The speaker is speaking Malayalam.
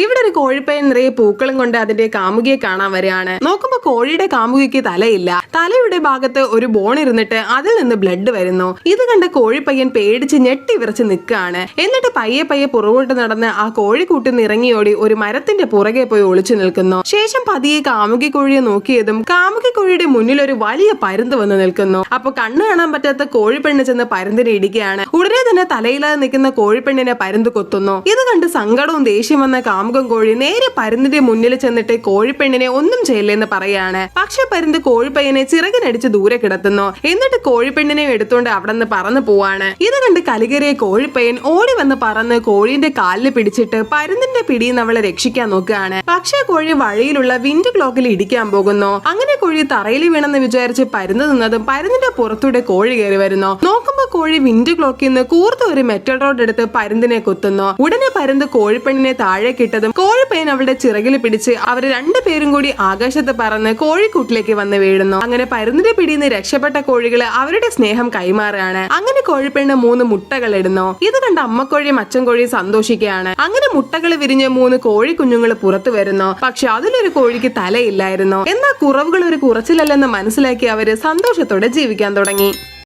ഇവിടെ ഒരു കോഴിപ്പയ്യൻ നിറയെ പൂക്കളും കൊണ്ട് അതിന്റെ കാമുകിയെ കാണാൻ വരികയാണ്. നോക്കുമ്പോ കോഴിയുടെ കാമുകിക്ക് തലയില്ല. തലയുടെ ഭാഗത്ത് ഒരു ബോൺ ഇരുന്നിട്ട് അതിൽ നിന്ന് ബ്ലഡ് വരുന്നു. ഇത് കണ്ട് കോഴിപ്പയ്യൻ പേടിച്ച് ഞെട്ടി വിറച്ച് നിൽക്കുകയാണ്. എന്നിട്ട് പയ്യെ പയ്യെ പുറകോട്ട് നടന്ന് ആ കോഴിക്കൂട്ടിൽ നിന്ന് ഇറങ്ങിയോടി ഒരു മരത്തിന്റെ പുറകെ പോയി ഒളിച്ചു നിൽക്കുന്നു. ശേഷം പതിയെ കാമുകി കോഴിയെ നോക്കിയതും കാമുകി കോഴിയുടെ മുന്നിൽ ഒരു വലിയ പരുന്ത് വന്ന് നിൽക്കുന്നു. അപ്പൊ കണ്ണു കാണാൻ പറ്റാത്ത കോഴിപ്പെണ്ണ് ചെന്ന് പരുന്തിനെ ഇടിക്കുകയാണ്. ഉടനെ തന്നെ തലയില്ലാതെ നിൽക്കുന്ന കോഴിപ്പെണ്ണിനെ പരുന്ത് കൊത്തുന്നു. ഇത് കണ്ട് സങ്കടവും ദേഷ്യം വന്ന കാമുകൻ കോഴി നേരെ പരുന്തിന്റെ മുന്നിൽ ചെന്നിട്ട് കോഴിപ്പെണ്ണിനെ ഒന്നും ചെയ്യില്ലെന്ന് പറയാണ്. പക്ഷെ പരുന്ത് കോഴിപ്പയ്യനെ ചിറകിനടിച്ച് ദൂരെ കിടത്തുന്നു. എന്നിട്ട് കോഴിപ്പെണ്ണിനെ എടുത്തോണ്ട് അവിടെ നിന്ന് പറന്നു പോവാണ്. ഇത് കണ്ട് കലികേറിയ കോഴിപ്പയ്യൻ ഓടി വന്ന് പറന്ന് കോഴിന്റെ കാലിൽ പിടിച്ചിട്ട് പരുന്തിന്റെ പിടിയിൽ നിന്ന് അവളെ രക്ഷിക്കാൻ നോക്കുകയാണ്. പക്ഷേ കോഴി വഴിയിലുള്ള വിൻഡ് ക്ലോക്കിൽ ഇടിക്കാൻ പോകുന്നു. അങ്ങനെ കോഴി തറയിൽ വീണെന്ന് വിചാരിച്ച് പരുന്ത് നിന്നതും പരുന്തിന്റെ പുറത്തൂടെ കോഴി കയറി വരുന്നു. നോക്കുമ്പോ കോഴി വിൻഡ് ക്ലോക്കിൽ നിന്ന് കൂർത്ത ഒരു മെറ്റൽ റോഡ് എടുത്ത് പരുന്തിനെ കുത്തുന്നു. ഉടനെ പരുന്ത് കോഴിപ്പെണ്ണിനെ താഴേക്ക് ഇട്ടതും കോഴിപ്പയ്യൻ അവളുടെ ചിറകിൽ പിടിച്ച് അവര് രണ്ടുപേരും കൂടി ആകാശത്ത് പറന്ന് കോഴിക്കൂട്ടിലേക്ക് വന്ന് വീഴുന്നു. അങ്ങനെ പരുന്തിന്റെ പിടിയിൽ നിന്ന് രക്ഷപ്പെട്ട കോഴികള് അവരുടെ സ്നേഹം കൈമാറുകയാണ്. അങ്ങനെ കോഴിപ്പെണ്ണ് 3 മുട്ടകൾ ഇടുന്നു. ഇത് കണ്ട് അമ്മക്കോഴിയും അച്ഛൻകോഴിയും സന്തോഷിക്കുകയാണ്. അങ്ങനെ മുട്ടകൾ വിരിഞ്ഞ് 3 കോഴി കുഞ്ഞുങ്ങൾ പുറത്തു വരുന്നു. പക്ഷെ അതിലൊരു കോഴിക്ക് തലയില്ലായിരുന്നു. എന്നാൽ കുറവുകൾ ഒരു കുറച്ചിലല്ലെന്ന് മനസ്സിലാക്കി അവര് സന്തോഷത്തോടെ ജീവിക്കാൻ തുടങ്ങി.